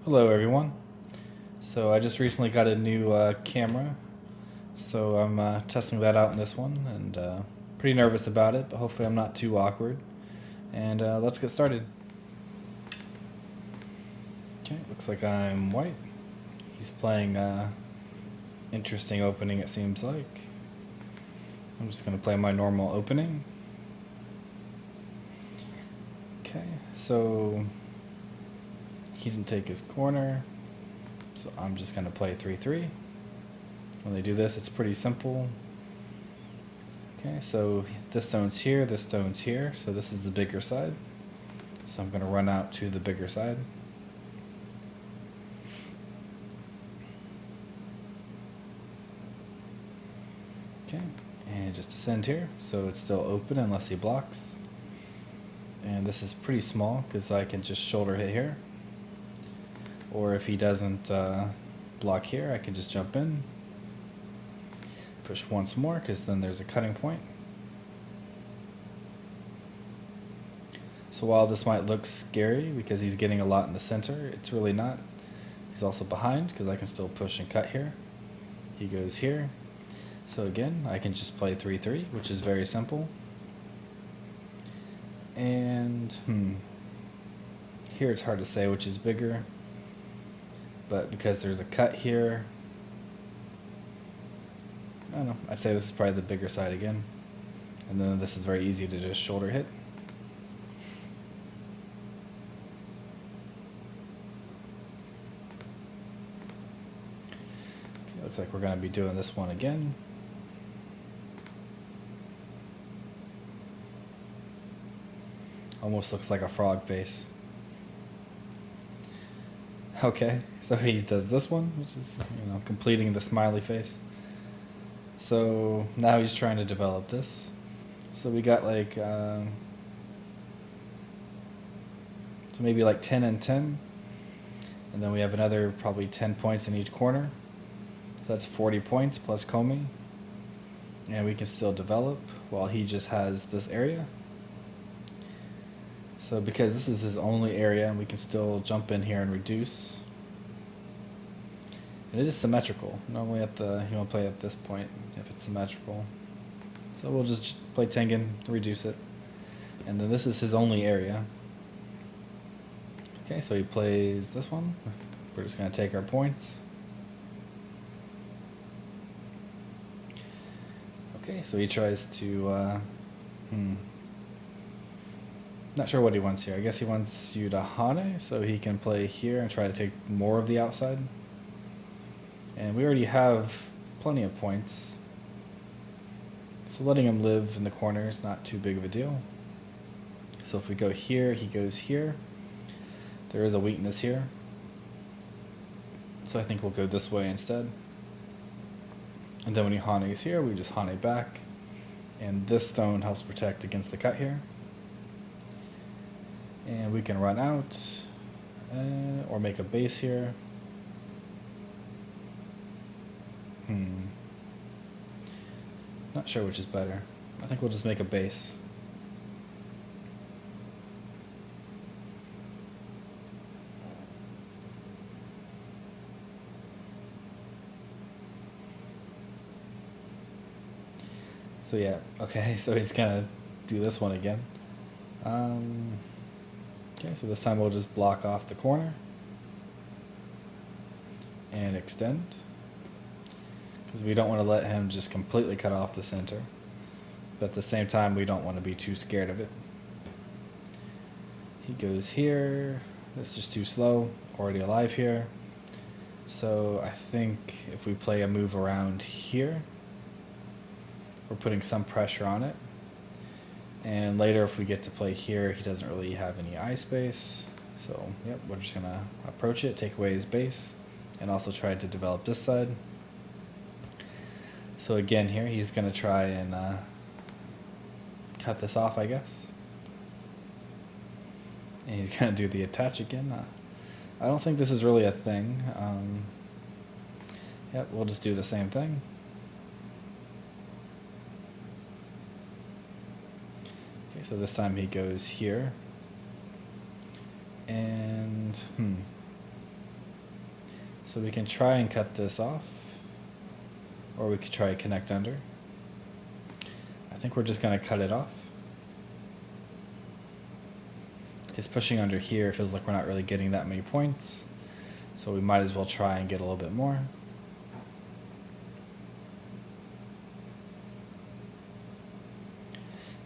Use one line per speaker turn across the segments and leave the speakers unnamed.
Hello everyone. So I just recently got a new camera, so I'm testing that out in this one, and pretty nervous about it, but hopefully I'm not too awkward. And let's get started. Okay, looks like I'm white. He's playing interesting opening, it seems like. I'm just gonna play my normal opening. Okay, so he didn't take his corner, so I'm just gonna play 3-3. When they do this, it's pretty simple. Okay, so this stone's here, this stone's here, so this is the bigger side. So I'm going to run out to the bigger side. Okay, and just descend here, so it's still open unless he blocks. And this is pretty small because I can just shoulder hit here. Or if he doesn't block here, I can just jump in. Push once more because then there's a cutting point. So while this might look scary because he's getting a lot in the center, it's really not. He's also behind because I can still push and cut here. He goes here. So again, I can just play 3-3, which is very simple. And here it's hard to say which is bigger, but because there's a cut here, I don't know, I'd say this is probably the bigger side again. And then this is very easy to just shoulder hit. Okay, looks like we're going to be doing this one again. Almost looks like a frog face. Okay, so he does this one, which is, completing the smiley face. So now he's trying to develop this. So we got like, so maybe like 10 and 10. And then we have another probably 10 points in each corner. So that's 40 points plus Comey. And we can still develop while he just has this area. So because this is his only area, we can still jump in here and reduce. And it is symmetrical. Normally you want to play at this point if it's symmetrical. So we'll just play Tengen, reduce it. And then this is his only area. Okay, so he plays this one. We're just going to take our points. Okay, so he tries to, not sure what he wants here. I guess he wants you to Hane, so he can play here and try to take more of the outside. And we already have plenty of points. So letting him live in the corner is not too big of a deal. So if we go here, he goes here. There is a weakness here. So I think we'll go this way instead. And then when he Hane's here, we just Hane back. And this stone helps protect against the cut here. And we can run out or make a base here. Not sure which is better. I think we'll just make a base. So yeah, okay, so he's gonna do this one again. Okay, so this time we'll just block off the corner and extend, because we don't want to let him just completely cut off the center, but at the same time we don't want to be too scared of it. He goes here. That's just too slow. Already alive here. So I think if we play a move around here, we're putting some pressure on it. And later if we get to play here, he doesn't really have any eye space. So yep, we're just gonna approach it, take away his base, and also try to develop this side. So again here, he's gonna try and cut this off, I guess. And he's gonna do the attach again. I don't think this is really a thing. Yep, we'll just do the same thing. Okay, so this time he goes here. And So we can try and cut this off, or we could try to connect under. I think we're just going to cut it off. His pushing under here feels like we're not really getting that many points, so we might as well try and get a little bit more.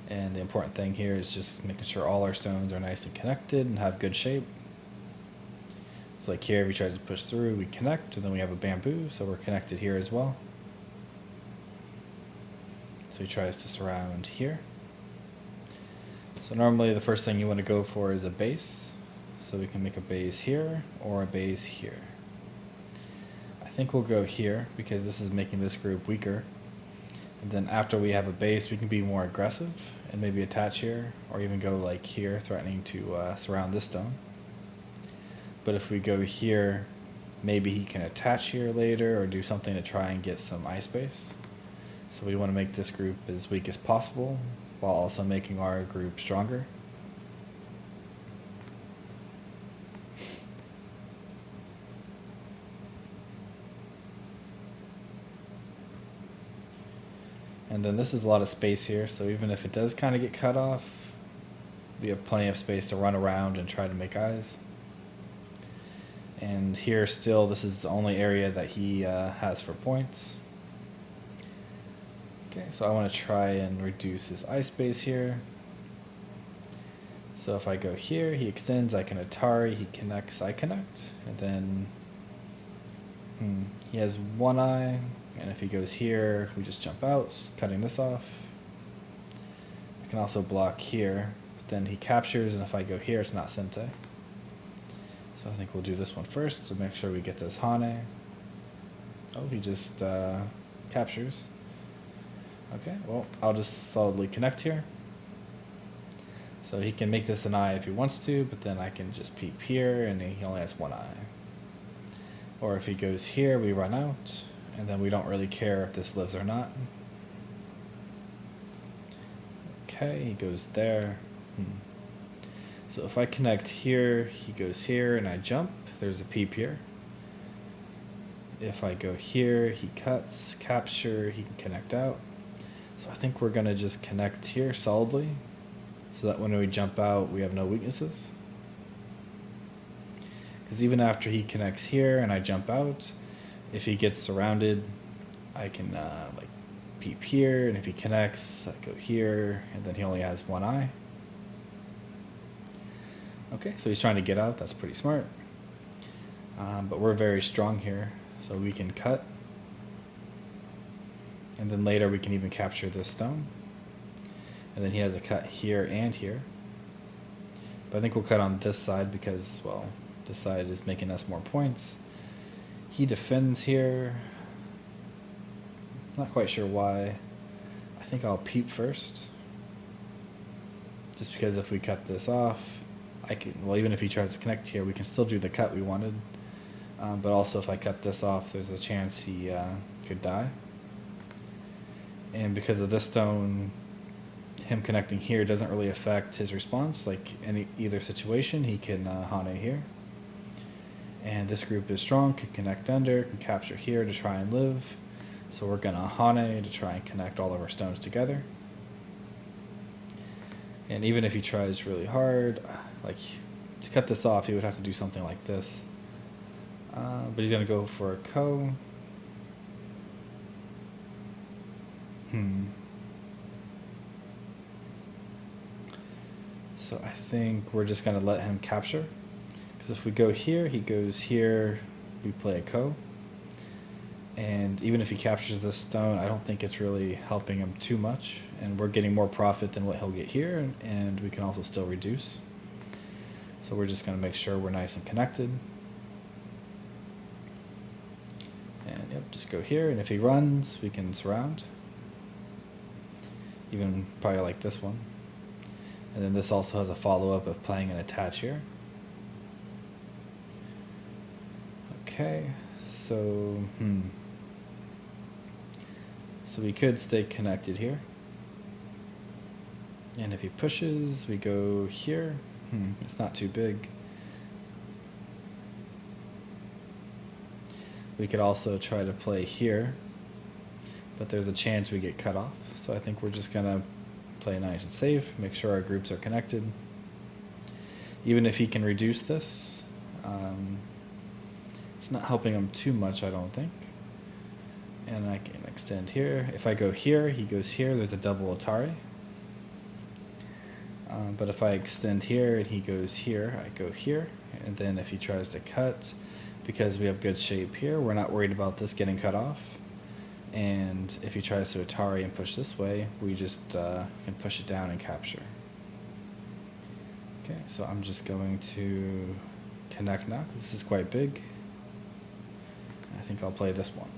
And the important thing here is just making sure all our stones are nice and connected and have good shape. So like here, if we try to push through, we connect, and then we have a bamboo, so we're connected here as well. So he tries to surround here. So normally the first thing you want to go for is a base. So we can make a base here or a base here. I think we'll go here because this is making this group weaker. And then after we have a base, we can be more aggressive and maybe attach here, or even go like here, threatening to surround this stone. But if we go here, maybe he can attach here later or do something to try and get some eye space. So we want to make this group as weak as possible while also making our group stronger. And then this is a lot of space here, so even if it does kind of get cut off, we have plenty of space to run around and try to make eyes. And here still, this is the only area that he has for points. Okay, so I want to try and reduce his eye space here. So if I go here, he extends, I can Atari, he connects, I connect. And then he has one eye, and if he goes here, we just jump out, cutting this off. I can also block here, but then he captures, and if I go here, it's not Sente. So I think we'll do this one first to make sure we get this Hane. Oh, he just captures. Okay, well, I'll just solidly connect here. So he can make this an eye if he wants to, but then I can just peep here, and he only has one eye. Or if he goes here, we run out, and then we don't really care if this lives or not. Okay, he goes there. So if I connect here, he goes here, and I jump. There's a peep here. If I go here, he cuts, capture, he can connect out. So I think we're going to just connect here solidly, so that when we jump out, we have no weaknesses. Because even after he connects here and I jump out, if he gets surrounded, I can like peep here, and if he connects, I go here, and then he only has one eye. Okay, so he's trying to get out. That's pretty smart. But we're very strong here, so we can cut. And then later we can even capture this stone. And then he has a cut here and here. But I think we'll cut on this side because, well, this side is making us more points. He defends here. Not quite sure why. I think I'll peep first. Just because if we cut this off, I can, well, even if he tries to connect here, we can still do the cut we wanted. But also if I cut this off, there's a chance he could die. And because of this stone, him connecting here doesn't really affect his response. Like in either situation, he can Hane here. And this group is strong, can connect under, can capture here to try and live. So we're gonna Hane to try and connect all of our stones together. And even if he tries really hard, like to cut this off, he would have to do something like this. But he's gonna go for a Ko. So I think we're just gonna let him capture. Because if we go here, he goes here, we play a Ko. And even if he captures this stone, I don't think it's really helping him too much. And we're getting more profit than what he'll get here, and we can also still reduce. So we're just going to make sure we're nice and connected. And yep, just go here, and if he runs, we can surround. Even probably like this one. And then this also has a follow-up of playing an attach here. Okay, so so we could stay connected here. And if he pushes, we go here. It's not too big. We could also try to play here, but there's a chance we get cut off. So I think we're just gonna play nice and safe, make sure our groups are connected. Even if he can reduce this, it's not helping him too much, I don't think. And I can extend here. If I go here, he goes here, there's a double Atari. But if I extend here and he goes here, I go here. And then if he tries to cut, because we have good shape here, we're not worried about this getting cut off. And if he tries to Atari and push this way, we just can push it down and capture. Okay, so I'm just going to connect now, because this is quite big. I think I'll play this one.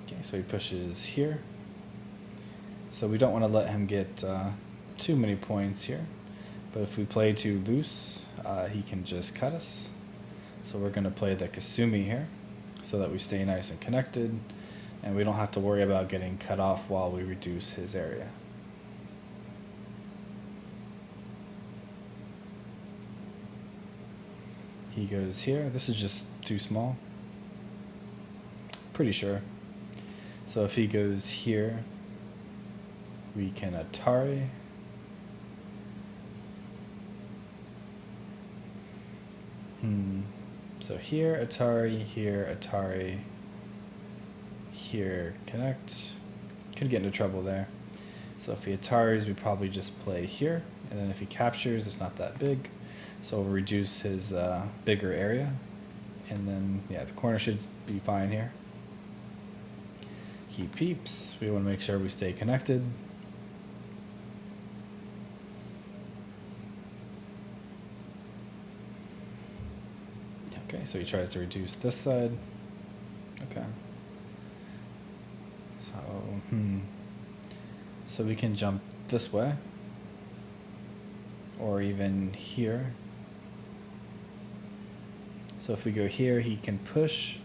Okay, so he pushes here. So we don't want to let him get too many points here. But if we play too loose, he can just cut us. So we're going to play the Kasumi here so that we stay nice and connected. And we don't have to worry about getting cut off while we reduce his area. He goes here. This is just too small. Pretty sure. So if he goes here, we can Atari. So here, Atari, here, Atari, here, connect. Could get into trouble there. So if he Ataris, we probably just play here. And then if he captures, it's not that big. So we'll reduce his bigger area. And then, yeah, the corner should be fine here. He peeps. We want to make sure we stay connected. Okay, so he tries to reduce this side. Okay. So we can jump this way. Or even here. So if we go here, he can push.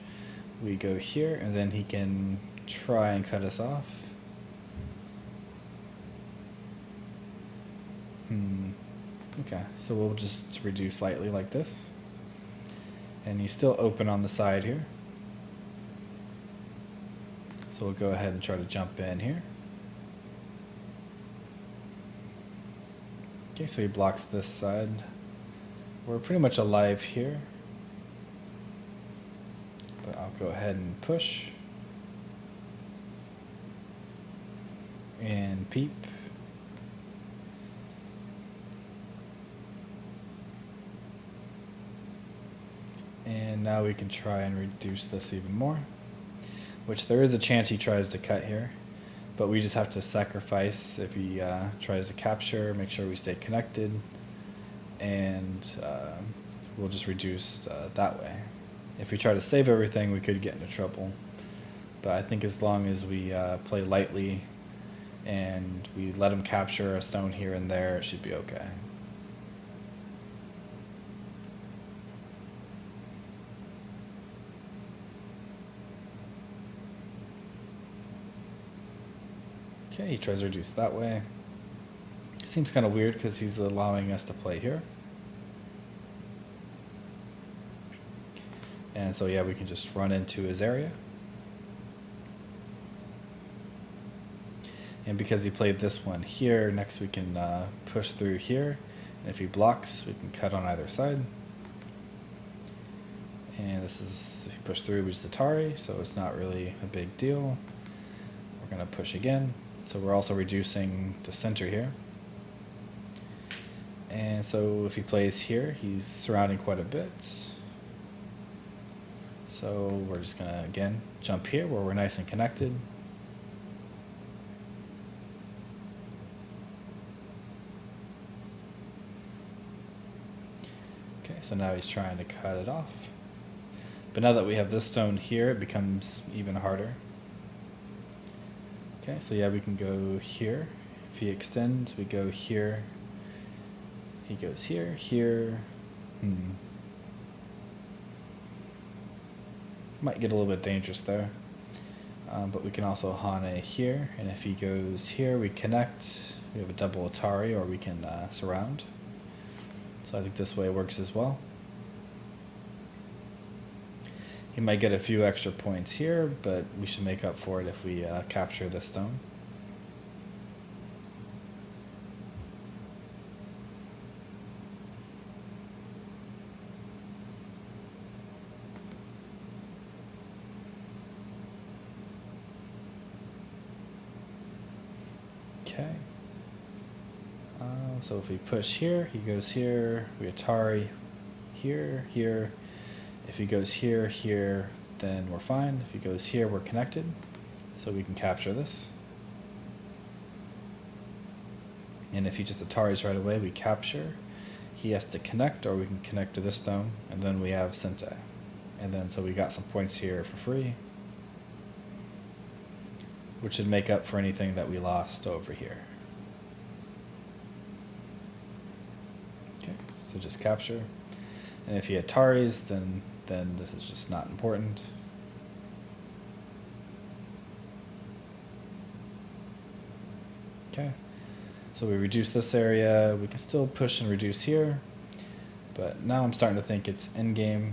We go here, and then he can try and cut us off. Okay, so we'll just reduce slightly like this. And he's still open on the side here. So we'll go ahead and try to jump in here. Okay, so he blocks this side. We're pretty much alive here. But I'll go ahead and push. And peep. And now we can try and reduce this even more, which there is a chance he tries to cut here, but we just have to sacrifice if he tries to capture, make sure we stay connected, and we'll just reduce that way. If we try to save everything, we could get into trouble, but I think as long as we play lightly and we let him capture a stone here and there, it should be okay. Okay, he tries to reduce that way. It seems kind of weird because he's allowing us to play here. And so yeah, we can just run into his area. And because he played this one here, next we can push through here. And if he blocks, we can cut on either side. And this is, if you push through, we just Atari, so it's not really a big deal. We're going to push again. So we're also reducing the center here. And so if he plays here, he's surrounding quite a bit. So we're just going to, again, jump here where we're nice and connected. Okay, so now he's trying to cut it off. But now that we have this stone here, it becomes even harder. Okay, so yeah, we can go here. If he extends, we go here. He goes here, here. Might get a little bit dangerous there. But we can also Hane here, and if he goes here, we connect. We have a double Atari, or we can surround. So I think this way works as well. He might get a few extra points here, but we should make up for it if we capture this stone. Okay. So if we push here, he goes here. We Atari here, here. If he goes here, here, then we're fine. If he goes here, we're connected. So we can capture this. And if he just Ataris right away, we capture. He has to connect, or we can connect to this stone, and then we have Sente. And then so we got some points here for free, which should make up for anything that we lost over here. Okay, so just capture. And if he Ataris, then this is just not important. Okay, so we reduce this area. We can still push and reduce here, but now I'm starting to think it's endgame.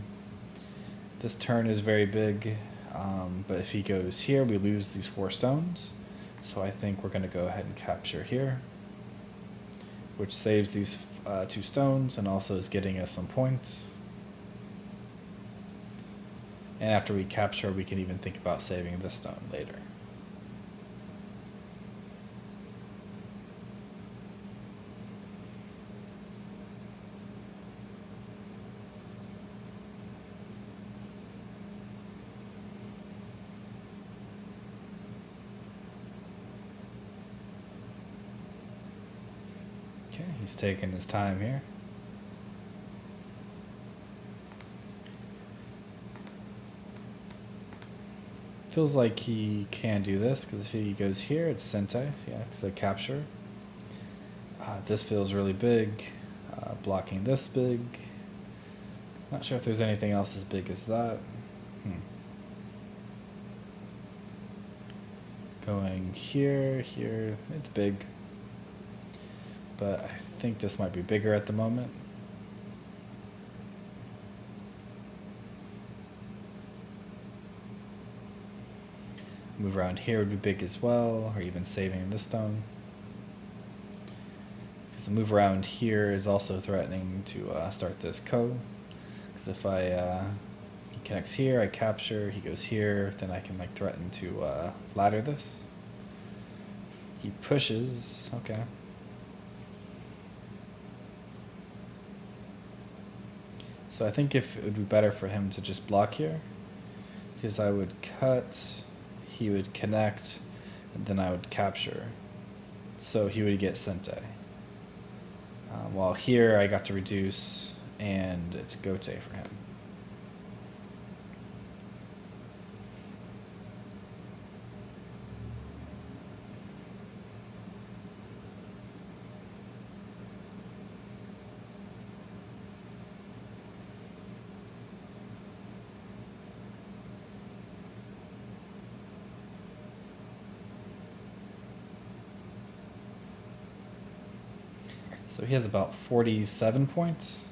This turn is very big, but if he goes here, we lose these 4 stones. So I think we're going to go ahead and capture here, which saves these 2 stones and also is getting us some points. And after we capture, we can even think about saving this stone later. Okay, he's taking his time here. Feels like he can do this, because if he goes here, it's Sente, yeah, because I capture. This feels really big, blocking this big. Not sure if there's anything else as big as that. Going here, here, it's big. But I think this might be bigger at the moment. Move around here would be big as well, or even saving this stone. Because the move around here is also threatening to start this Ko. Because if he connects here, I capture, he goes here, then I can like threaten to ladder this. He pushes, okay. So I think if it would be better for him to just block here, because I would cut, he would connect, and then I would capture. So he would get Sente. While here I got to reduce, and it's Gote for him. So he has about 47 points.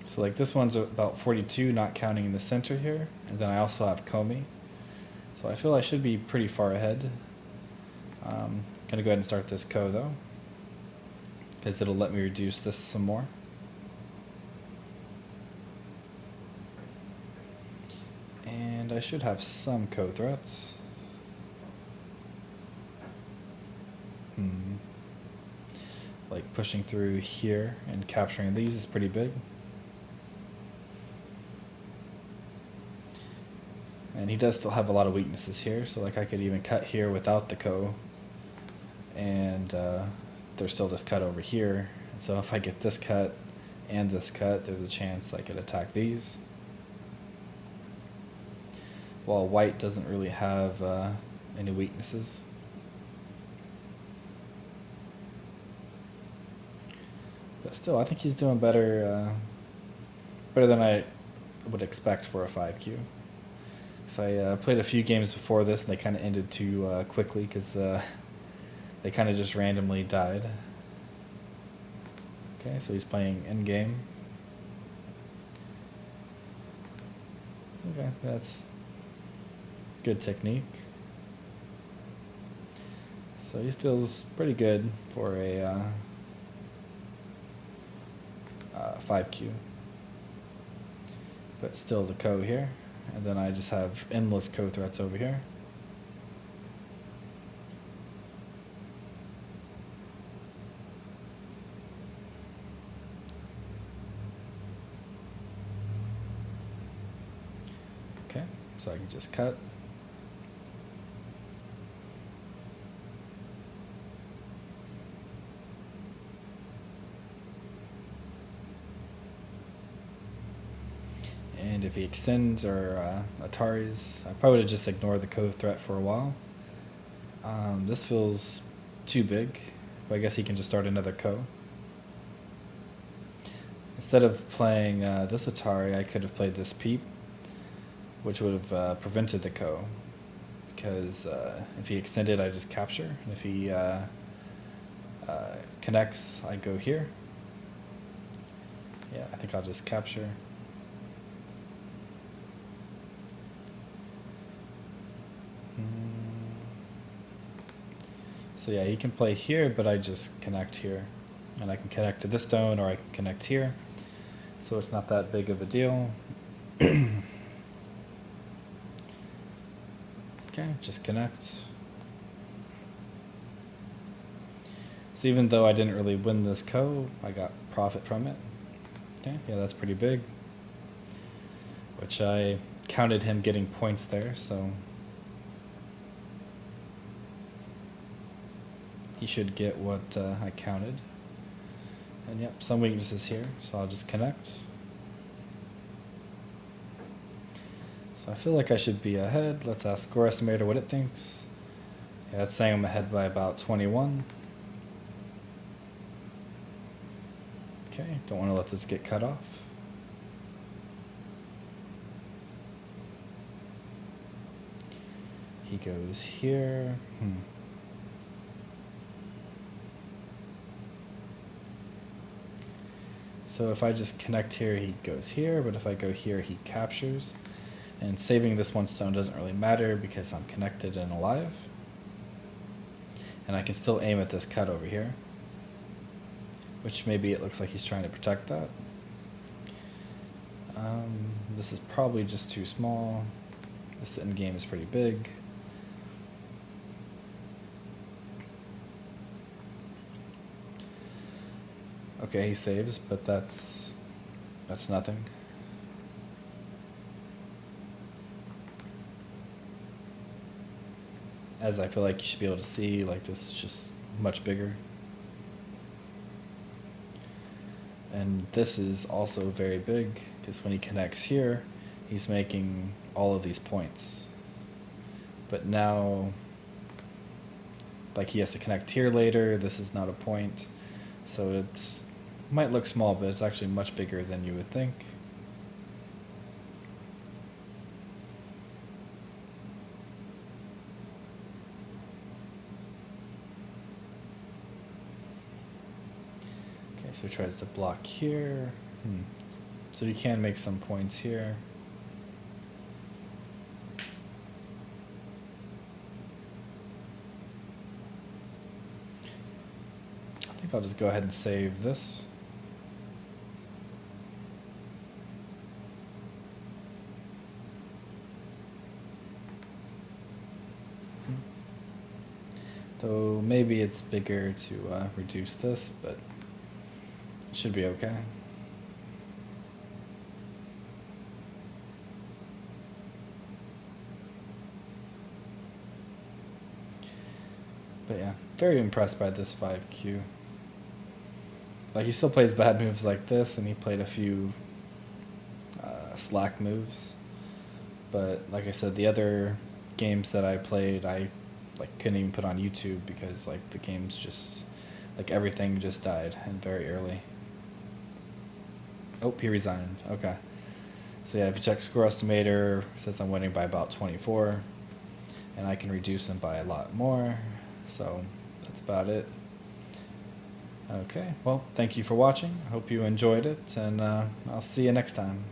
So like this one's about 42, not counting in the center here. And then I also have Komi. So I feel I should be pretty far ahead. Gonna go ahead and start this Ko though, because it'll let me reduce this some more. And I should have some Ko threats. Like pushing through here and capturing these is pretty big. And he does still have a lot of weaknesses here, so like I could even cut here without the Ko, and there's still this cut over here. So if I get this cut and this cut, there's a chance I could attack these. while white doesn't really have any weaknesses. But still, I think he's doing better than I would expect for a 5Q. Because I played a few games before this, and they kind of ended too quickly because they kind of just randomly died. Okay, so he's playing in-game. Okay, that's good technique. So he feels pretty good for a 5Q. But still the Ko here. And then I just have endless Ko threats over here. Okay, so I can just cut. And if he extends or Ataris, I probably would have just ignored the Ko threat for a while. This feels too big, but I guess he can just start another Ko. Instead of playing this Atari, I could have played this Peep, which would have prevented the Ko. Because if he extended, I just capture. And if he connects, I go here. Yeah, I think I'll just capture. So yeah, he can play here, but I just connect here. And I can connect to this stone, or I can connect here. So it's not that big of a deal. Okay, just connect. So even though I didn't really win this Ko, I got profit from it. Okay, yeah, that's pretty big. Which I counted him getting points there, so he should get what I counted. And yep, some weaknesses here, so I'll just connect. So I feel like I should be ahead. Let's ask Score Estimator what it thinks. Yeah, it's saying I'm ahead by about 21. Okay, don't want to let this get cut off. He goes here. So if I just connect here, he goes here, but if I go here, he captures. And saving this one stone doesn't really matter because I'm connected and alive. And I can still aim at this cut over here, which maybe it looks like he's trying to protect that. This is probably just too small. This end game is pretty big. Okay, he saves, but that's nothing. As I feel like you should be able to see, like this is just much bigger. And this is also very big, because when he connects here, he's making all of these points. But now, like he has to connect here later, this is not a point. So it might look small, but it's actually much bigger than you would think. Okay, so he tries to block here. So you can make some points here. I think I'll just go ahead and save this. So maybe it's bigger to reduce this, but it should be okay. But yeah, very impressed by this 5Q. Like he still plays bad moves like this, and he played a few slack moves. But like I said, the other games that I played, I like couldn't even put on YouTube because like the games just like everything just died and very early. Oh, he resigned. Okay. So yeah, if you check score estimator, it says I'm winning by about 24, and I can reduce them by a lot more. So that's about it. Okay, well, thank you for watching. I hope you enjoyed it, and I'll see you next time.